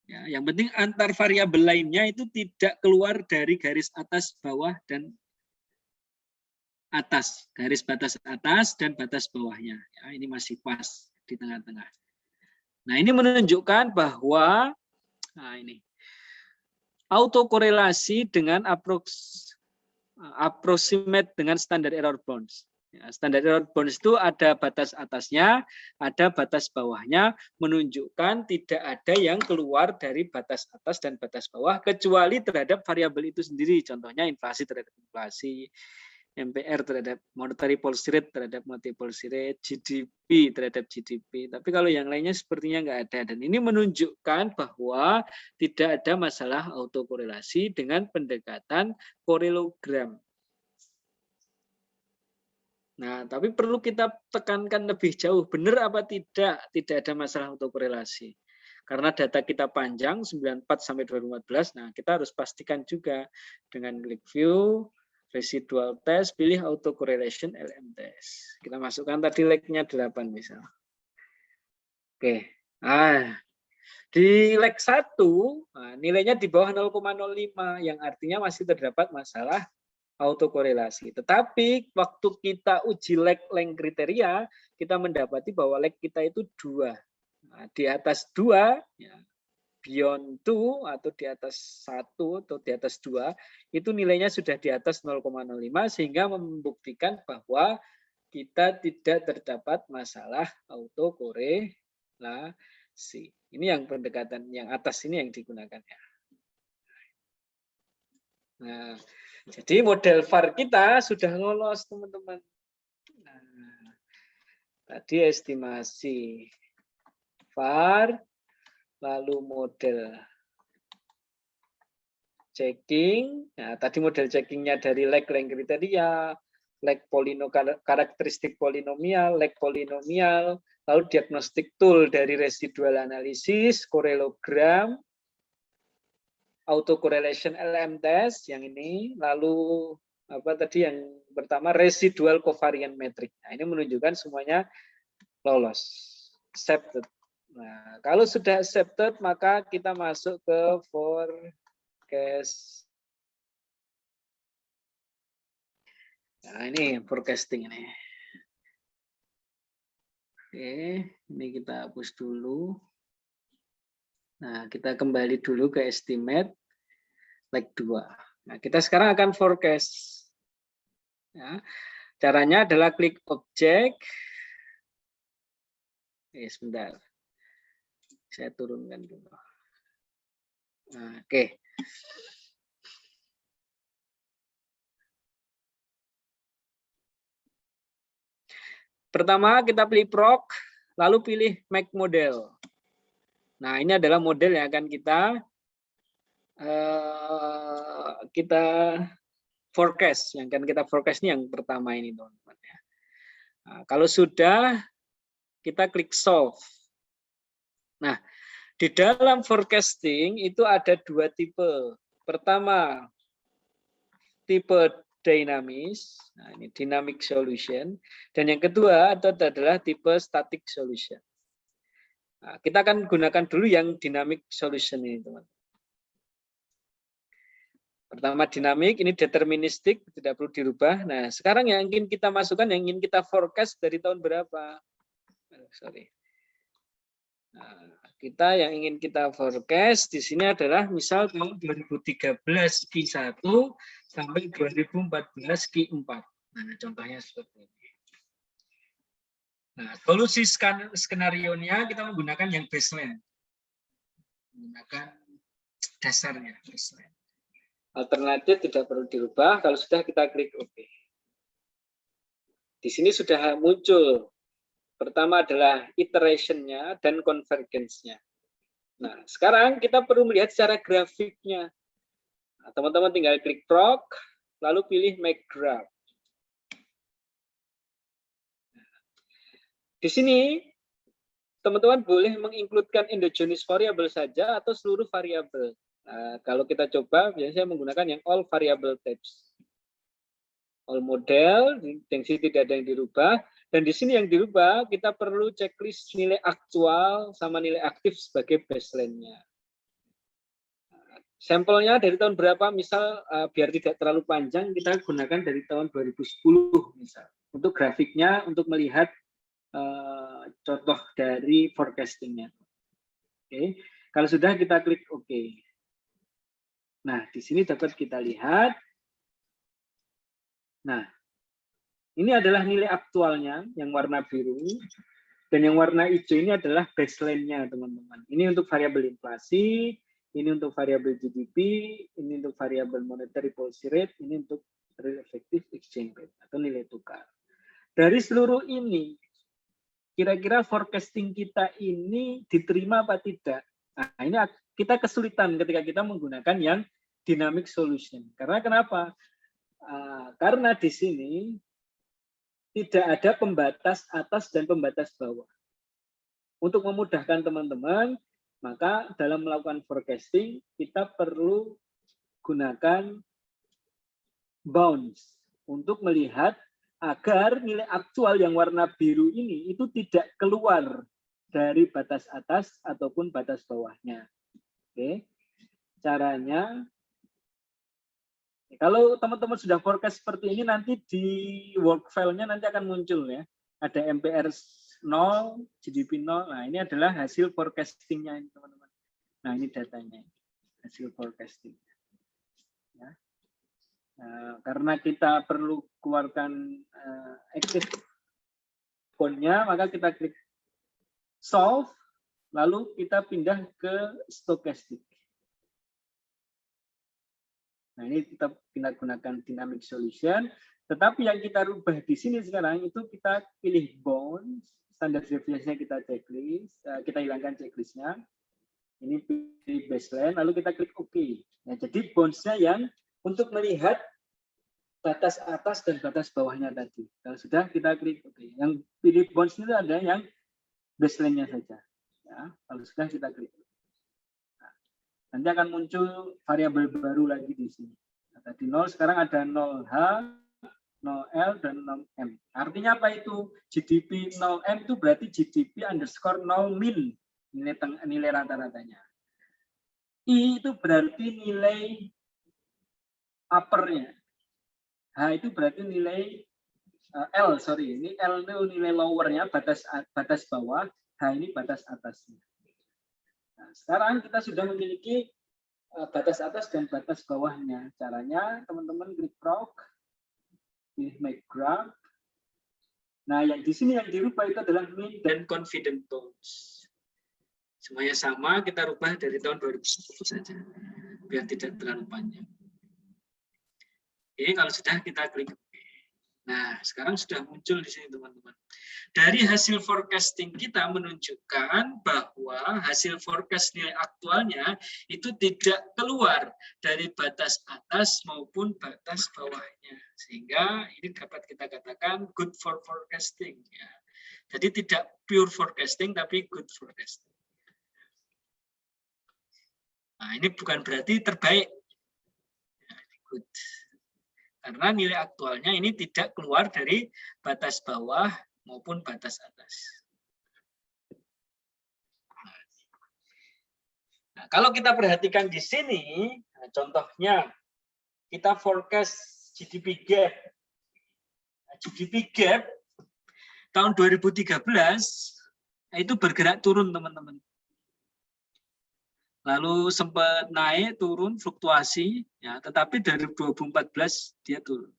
Ya, yang penting antar variabel lainnya itu tidak keluar dari garis atas, bawah, dan atas. Garis batas atas dan batas bawahnya. Ya, ini masih pas di tengah-tengah. Nah, ini menunjukkan bahwa ini autokorelasi dengan approximate dengan standard error bounds. Ya, standard error bounds itu ada batas atasnya, ada batas bawahnya, menunjukkan tidak ada yang keluar dari batas atas dan batas bawah, kecuali terhadap variabel itu sendiri. Contohnya inflasi terhadap inflasi, MPR terhadap monetary policy rate terhadap monetary policy rate, GDP terhadap GDP. Tapi kalau yang lainnya sepertinya nggak ada. Dan ini menunjukkan bahwa tidak ada masalah autokorelasi dengan pendekatan korelogram. Nah, tapi perlu kita tekankan lebih jauh, benar apa tidak ada masalah autokorelasi. Karena data kita panjang, 94 sampai 2014, nah kita harus pastikan juga dengan klik view, residual test, pilih autocorrelation LM test. Kita masukkan tadi leg-nya 8 misal. Oke. Nah, di leg 1 nilainya di bawah 0,05 yang artinya masih terdapat masalah autokorelasi. Tetapi waktu kita uji leg kriteria, kita mendapati bahwa leg kita itu 2. Nah, di atas 2 ya, beyond 2 atau di atas 1 atau di atas 2 itu nilainya sudah di atas 0,05 sehingga membuktikan bahwa kita tidak terdapat masalah autokorelasi. Ini yang pendekatan yang atas ini yang digunakan ya. Nah, jadi model VAR kita sudah lolos teman-teman. Nah, tadi estimasi VAR, lalu model checking. Nah, tadi model checkingnya dari leg kriteria, like karakteristik polinomial, like polinomial, lalu diagnostic tool dari residual analisis, korelogram, autocorrelation LM test yang ini, lalu apa tadi yang pertama residual covariant metric. Nah, ini menunjukkan semuanya lolos, accepted. Nah, kalau sudah accepted maka kita masuk ke forecast. Nah, ini forecasting ini. Oke, ini kita hapus dulu. Nah, kita kembali dulu ke estimate leg 2. Nah, kita sekarang akan forecast. Ya, caranya adalah klik objek. Sebentar. Saya turunkan dulu. Nah, oke. Pertama kita pilih proc, lalu pilih make model. Nah, ini adalah model yang akan kita forecast. Yang akan kita forecast ini yang pertama ini, teman-teman. Nah, kalau sudah, kita klik solve. Nah, di dalam forecasting itu ada dua tipe. Pertama, tipe dinamis, nah ini dynamic solution, dan yang kedua itu adalah tipe static solution. Nah, kita akan gunakan dulu yang dynamic solution ini, teman. Pertama dynamic, ini deterministik, tidak perlu dirubah. Nah, sekarang yang ingin kita masukkan, yang ingin kita forecast dari tahun berapa? Nah, kita yang ingin kita forecast di sini adalah misal tahun 2013 Q1 sampai 2014 Q4. Nah, contohnya seperti ini. Nah, solusi skenario-nya kita menggunakan yang baseline. Menggunakan dasarnya baseline. Alternatif tidak perlu dirubah, kalau sudah kita klik OK. Di sini sudah muncul. Pertama adalah iteration-nya dan convergence-nya. Nah, sekarang kita perlu melihat secara grafiknya. Nah, teman-teman tinggal klik proc, lalu pilih make graph. Di sini, teman-teman boleh mengincludekan endogenous variable saja atau seluruh variabel. Nah, kalau kita coba, biasanya menggunakan yang all variable types. All model, density tidak ada yang dirubah. Dan di sini yang dirubah, kita perlu checklist nilai aktual sama nilai aktif sebagai baseline-nya. Sampelnya dari tahun berapa, misal biar tidak terlalu panjang, kita gunakan dari tahun 2010 misal. Untuk grafiknya, untuk melihat contoh dari forecasting-nya. Oke. Kalau sudah, kita klik OK. Nah, di sini dapat kita lihat. Nah, ini adalah nilai aktualnya yang warna biru, dan yang warna hijau ini adalah baseline-nya, teman-teman. Ini untuk variabel inflasi, ini untuk variabel GDP, ini untuk variabel monetary policy rate, ini untuk real effective exchange rate atau nilai tukar. Dari seluruh ini, kira-kira forecasting kita ini diterima apa tidak? Nah, ini kita kesulitan ketika kita menggunakan yang dynamic solution. Karena kenapa? Karena di sini tidak ada pembatas atas dan pembatas bawah. Untuk memudahkan teman-teman, maka dalam melakukan forecasting, kita perlu gunakan bounds untuk melihat agar nilai aktual yang warna biru ini itu tidak keluar dari batas atas ataupun batas bawahnya. Oke. Caranya, kalau teman-teman sudah forecast seperti ini, nanti di work file-nya nanti akan muncul ya. Ada MPR 0, GDP 0. Nah, ini adalah hasil forecasting-nya ini, teman-teman. Nah, ini datanya. Hasil forecasting. Ya. Nah, karena kita perlu keluarkan active code-nya, maka kita klik solve, lalu kita pindah ke stochastic. Nah, ini kita gunakan dynamic solution, tetapi yang kita rubah di sini sekarang itu kita pilih bounds, standar deviasinya kita checklist, kita hilangkan checklistnya, ini pilih baseline, lalu kita klik OK. Nah, jadi bounds-nya yang untuk melihat batas atas dan batas bawahnya tadi. Kalau sudah kita klik oke. Yang pilih bonds itu ada yang baseline-nya saja. Ya, kalau sudah kita klik. Nah, nanti akan muncul variabel baru lagi di sini. Nah, tadi 0, sekarang ada 0H, 0L, dan 0M. Artinya apa itu? GDP 0M itu berarti GDP underscore 0 min. Nilai rata-ratanya. I itu berarti nilai uppernya. H itu berarti nilai L, sorry. Ini L itu nilai lowernya, batas bawah. H ini batas atasnya. Nah, sekarang kita sudah memiliki batas atas dan batas bawahnya. Caranya teman-teman klik proc, pilih make graph. Nah, yang di sini yang dirubah itu adalah mean dan confidence bounds. Semuanya sama, kita rubah dari tahun 2010 saja, biar tidak terlalu panjang. Oke, kalau sudah kita klik OK. Nah, sekarang sudah muncul di sini teman-teman. Dari hasil forecasting kita menunjukkan bahwa hasil forecast nilai aktualnya itu tidak keluar dari batas atas maupun batas bawahnya. Sehingga ini dapat kita katakan good for forecasting. Ya. Jadi tidak pure forecasting, tapi good forecasting. Nah, ini bukan berarti terbaik. Nah, ini good. Karena nilai aktualnya ini tidak keluar dari batas bawah maupun batas atas. Nah, kalau kita perhatikan di sini, nah, contohnya kita forecast GDP gap. Nah, GDP gap tahun 2013 itu bergerak turun, teman-teman. Lalu sempat naik, turun, fluktuasi, ya, tetapi dari 2014 dia turun.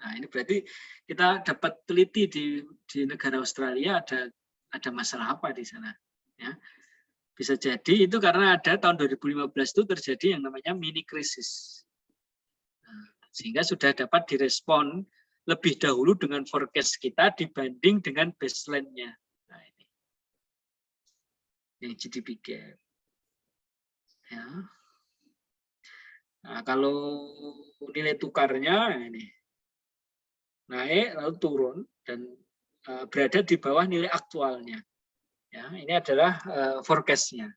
Nah, ini berarti kita dapat teliti di negara Australia ada masalah apa di sana. Ya. Bisa jadi itu karena ada tahun 2015 itu terjadi yang namanya mini krisis. Nah, sehingga sudah dapat direspon lebih dahulu dengan forecast kita dibanding dengan baseline-nya. Nah, ini GDP gap. Ya. Nah, kalau nilai tukarnya ini naik lalu turun dan berada di bawah nilai aktualnya. Ya, ini adalah forecast-nya.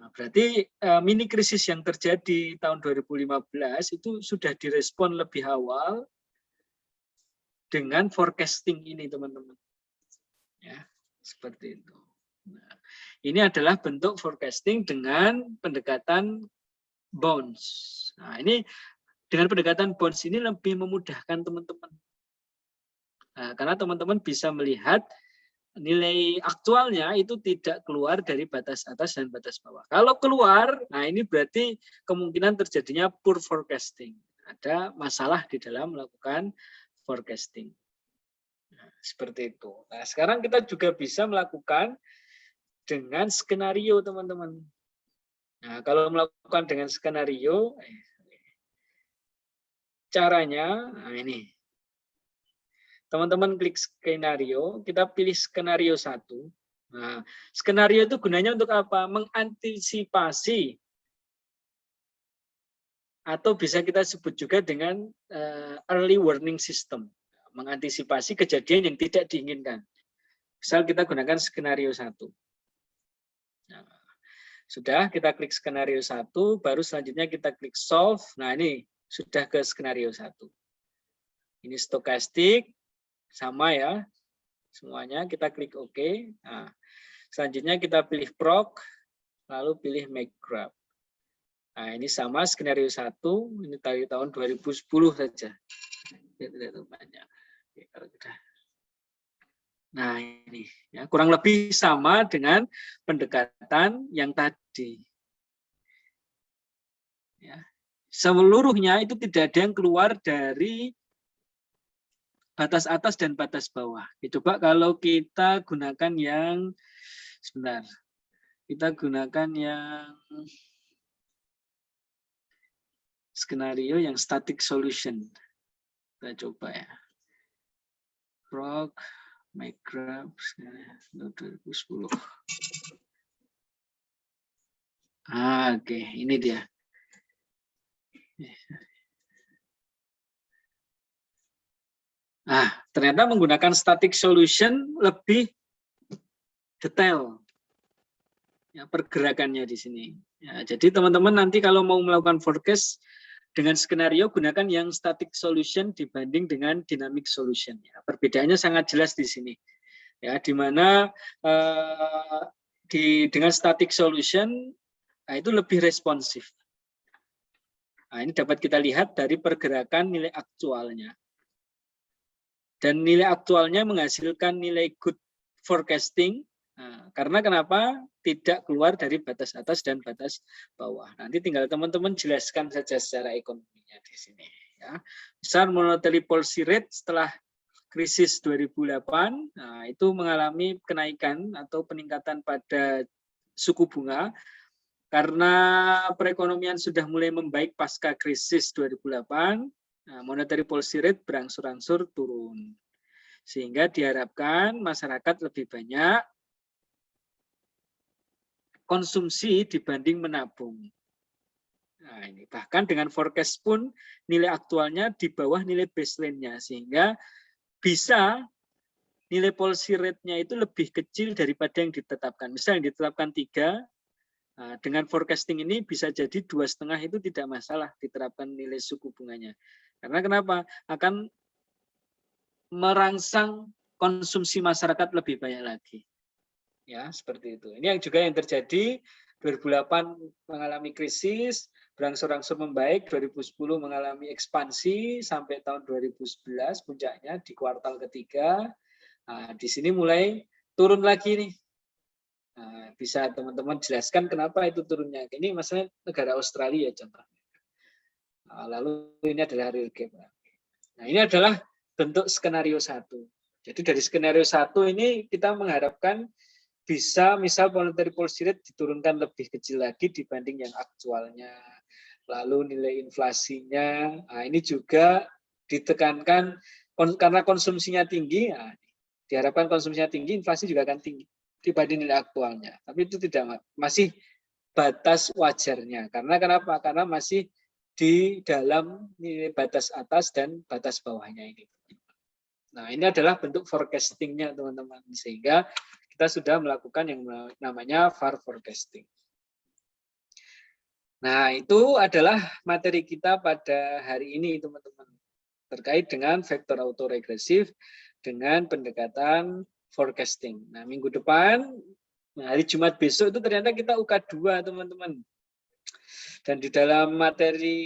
Nah, berarti mini krisis yang terjadi tahun 2015 itu sudah direspon lebih awal dengan forecasting ini, teman-teman. Ya, seperti itu. Nah, ini adalah bentuk forecasting dengan pendekatan bonds. Nah, ini dengan pendekatan bonds ini lebih memudahkan teman-teman. Nah, karena teman-teman bisa melihat nilai aktualnya itu tidak keluar dari batas atas dan batas bawah. Kalau keluar, nah ini berarti kemungkinan terjadinya poor forecasting. Ada masalah di dalam melakukan forecasting. Nah, seperti itu. Nah, sekarang kita juga bisa melakukan dengan skenario, teman-teman. Nah, kalau melakukan dengan skenario, caranya, nah ini. Teman-teman klik skenario, kita pilih skenario 1. Nah, skenario itu gunanya untuk apa? Mengantisipasi atau bisa kita sebut juga dengan early warning system. Mengantisipasi kejadian yang tidak diinginkan. Misal kita gunakan skenario 1. Nah, sudah kita klik skenario 1, baru selanjutnya kita klik solve. Nah, ini sudah ke skenario 1. Ini stokastik, sama ya. Semuanya kita klik OK. Nah, selanjutnya kita pilih proc, lalu pilih make graph. Nah, ini sama skenario 1, ini dari tahun 2010 saja. Tidak banyak. Oke, kalau sudah. Nah, ini ya, kurang lebih sama dengan pendekatan yang tadi. Ya. Seluruhnya itu tidak ada yang keluar dari batas atas dan batas bawah. Coba kalau kita gunakan yang sebentar. Kita gunakan yang skenario yang static solution. Kita coba ya. Proc, make graph 2010. Oke, ini dia. Ternyata menggunakan static solution lebih detail ya, pergerakannya di sini. Ya, jadi teman-teman nanti kalau mau melakukan forecast dengan skenario, gunakan yang static solution dibanding dengan dynamic solution. Ya, perbedaannya sangat jelas di sini. Ya, di mana dengan static solution itu lebih responsif. Ini dapat kita lihat dari pergerakan nilai aktualnya. Dan nilai aktualnya menghasilkan nilai good forecasting. Karena kenapa? Tidak keluar dari batas atas dan batas bawah. Nanti tinggal teman-teman jelaskan saja secara ekonominya di sini. Ya. Misal monetary policy rate setelah krisis 2008, itu mengalami kenaikan atau peningkatan pada suku bunga karena perekonomian sudah mulai membaik pasca krisis 2008. Monetary policy rate berangsur-angsur turun. Sehingga diharapkan masyarakat lebih banyak konsumsi dibanding menabung. Ini bahkan dengan forecast pun nilai aktualnya di bawah nilai baseline-nya, sehingga bisa nilai policy rate-nya itu lebih kecil daripada yang ditetapkan. Misal yang ditetapkan 3, dengan forecasting ini bisa jadi 2,5 itu tidak masalah diterapkan nilai suku bunganya. Karena kenapa? Akan merangsang konsumsi masyarakat lebih banyak lagi. Ya, seperti itu. Ini yang juga yang terjadi 2008 mengalami krisis, berangsur-angsur membaik, 2010 mengalami ekspansi sampai tahun 2011 puncaknya di kuartal ketiga. Di sini mulai turun lagi nih. Bisa teman-teman jelaskan kenapa itu turunnya? Ini masalah negara Australia contohnya. Lalu ini adalah real gap. Nah, ini adalah bentuk skenario 1. Jadi dari skenario 1 ini kita mengharapkan bisa misal monetary policy rate diturunkan lebih kecil lagi dibanding yang aktualnya. Lalu nilai inflasinya, ini juga ditekankan karena konsumsinya tinggi, diharapkan konsumsinya tinggi, inflasi juga akan tinggi dibanding nilai aktualnya. Tapi itu tidak, masih batas wajarnya. Karena kenapa? Karena masih di dalam nilai batas atas dan batas bawahnya ini. Nah, ini adalah bentuk forecasting-nya, teman-teman. Sehingga kita sudah melakukan yang namanya VAR forecasting. Nah, itu adalah materi kita pada hari ini, teman-teman. Terkait dengan vektor autoregresif dengan pendekatan forecasting. Nah, minggu depan, hari Jumat besok itu ternyata kita UK2, teman-teman. Dan di dalam materi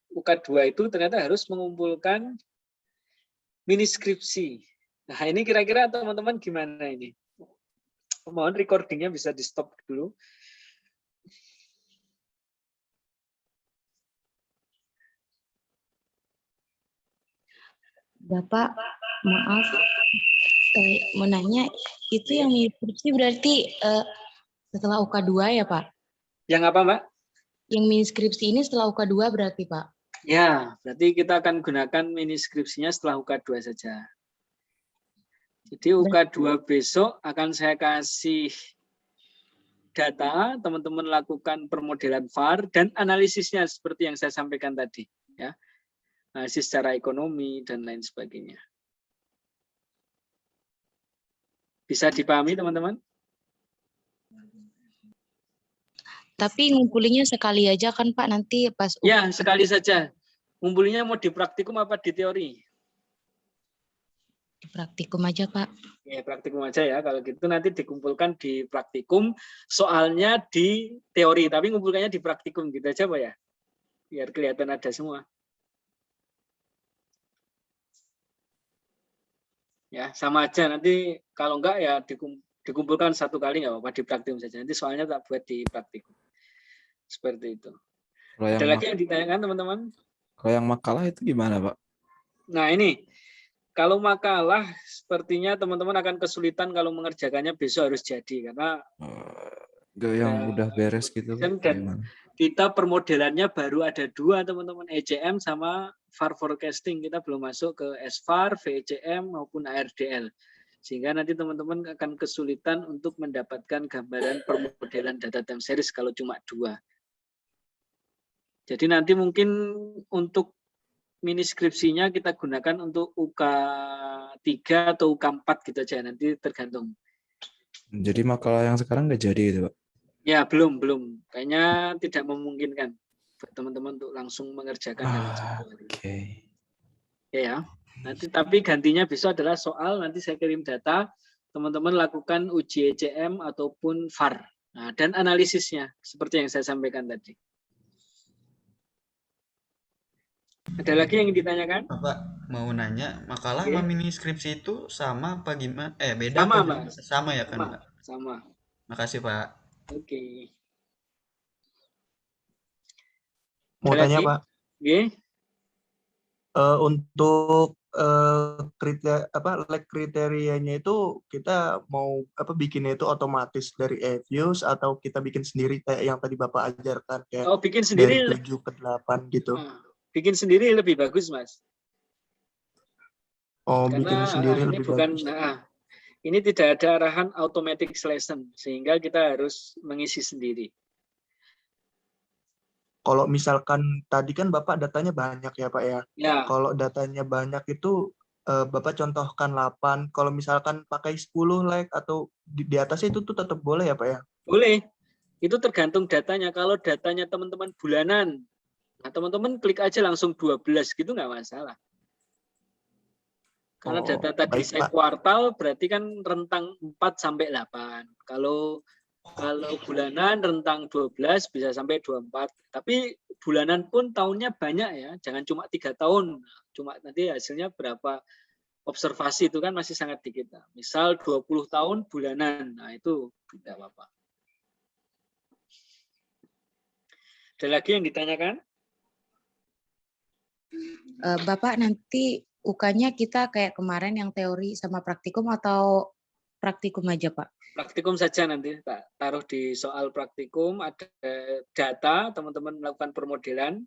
UK2 itu ternyata harus mengumpulkan mini skripsi. Nah, ini kira-kira teman-teman gimana ini? Mohon recordingnya bisa di stop dulu. Bapak, maaf, mau nanya, itu yang mini skripsi berarti setelah UK2 ya, Pak? Yang apa, Mbak? Yang mini skripsi ini setelah UK2 berarti, Pak? Ya, berarti kita akan gunakan mini skripsinya setelah UK2 saja. Jadi UK2 besok akan saya kasih data, teman-teman lakukan permodelan VAR dan analisisnya seperti yang saya sampaikan tadi. Ya, analisis secara ekonomi dan lain sebagainya. Bisa dipahami, teman-teman? Tapi ngumpulinnya sekali aja kan, Pak, nanti pas... Ya, sekali saja. Ngumpulinnya mau di praktikum apa di teori? Di praktikum aja, Pak. Ya, praktikum aja ya. Kalau gitu nanti dikumpulkan di praktikum, soalnya di teori. Tapi ngumpulkannya di praktikum gitu aja, Pak ya. Biar kelihatan ada semua. Ya, sama aja. Nanti kalau enggak ya dikumpulkan satu kali nggak apa-apa di praktikum saja. Nanti soalnya tak buat di praktikum. Seperti itu. Ada lagi yang ditanyakan, teman-teman? Kalau yang makalah itu gimana, Pak? Nah, ini. Kalau makalah, sepertinya teman-teman akan kesulitan kalau mengerjakannya besok harus jadi. Karena yang udah beres gitu. Dan kita permodelannya baru ada 2, teman-teman. ECM sama VAR forecasting. Kita belum masuk ke SVAR, VECM, maupun ARDL. Sehingga nanti teman-teman akan kesulitan untuk mendapatkan gambaran permodelan data time series kalau cuma 2. Jadi nanti mungkin untuk mini skripsinya kita gunakan untuk UK 3 atau UK 4 gitu aja, nanti tergantung. Jadi makalah yang sekarang nggak jadi gitu, Pak? Ya, belum. Kayaknya tidak memungkinkan buat teman-teman untuk langsung mengerjakan dalam satu hari. Oke. Ya. Nanti tapi gantinya besok adalah soal, nanti saya kirim data, teman-teman lakukan uji ECM ataupun VAR. Nah, dan analisisnya seperti yang saya sampaikan tadi. Ada lagi yang ingin ditanyakan? Bapak mau nanya, makalah Oke. sama mini skripsi itu sama apa gimana? Beda Sama, apa Mas. gimana? Sama ya kan, Pak? Sama. Makasih, Pak. Oke. Mau Ada tanya lagi? Pak, Oke. untuk kriterianya itu kita mau bikinnya itu otomatis dari e-views atau kita bikin sendiri kayak yang tadi Bapak ajarkan kayak Oh, bikin dari sendiri. 7 ke 8 gitu. Bikin sendiri lebih bagus, Mas. Oh, Karena bikin sendiri ini lebih bukan bagus. ini tidak ada arahan automatic selection sehingga kita harus mengisi sendiri. Kalau misalkan tadi kan Bapak datanya banyak ya Pak ya. Ya, Kalau datanya banyak itu Bapak contohkan 8. Kalau misalkan pakai 10 like atau di atas itu tuh tetap boleh ya Pak ya? boleh. Itu tergantung datanya. Kalau datanya teman-teman bulanan, nah teman-teman klik aja langsung 12 gitu nggak masalah. Karena Oh, data tadi baik, saya Pak. kuartal berarti kan rentang 4 sampai 8. Kalau bulanan rentang 12 bisa sampai 24. Tapi bulanan pun tahunnya banyak ya. Jangan cuma 3 tahun. Cuma nanti hasilnya berapa observasi itu kan masih sangat dikit. Misal 20 tahun bulanan. Nah itu tidak apa-apa. Ada lagi yang ditanyakan? Bapak nanti UK-nya kita kayak kemarin yang teori sama praktikum atau praktikum aja, Pak? Praktikum saja nanti tak taruh di soal praktikum, ada data, teman-teman melakukan permodelan,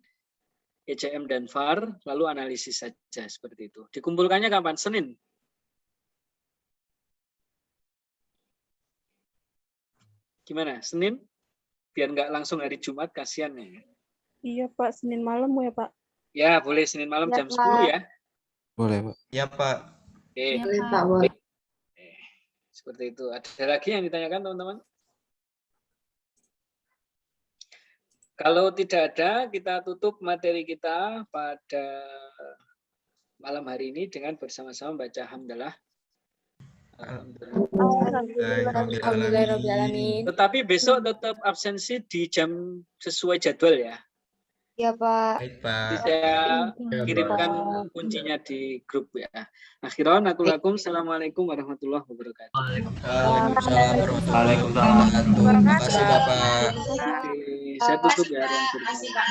ECM dan VAR, lalu analisis saja seperti itu. Dikumpulkannya kapan? Senin? Gimana? Senin? Biar nggak langsung hari Jumat, kasihan ya. Iya Pak, Senin malam ya Pak. Ya, boleh Senin malam Ya, jam 10 ya. Boleh, Pak. Ya, Pak. Oke, Boleh, Pak. Boleh. seperti itu. Ada lagi yang ditanyakan teman-teman? Kalau tidak ada, kita tutup materi kita pada malam hari ini dengan bersama-sama baca hamdalah. Alhamdulillahirobbilalamin. Tetapi besok tetap absensi di jam sesuai jadwal ya. Iya Pak. Baik, Pak. Nanti saya kirimkan kuncinya di grup ya. Akhiran aku lakum. Assalamualaikum warahmatullahi wabarakatuh. Waalaikumsalam warahmatullahi wabarakatuh. Terima kasih, Bapak. Oke, saya tutup ya. ruang kerja.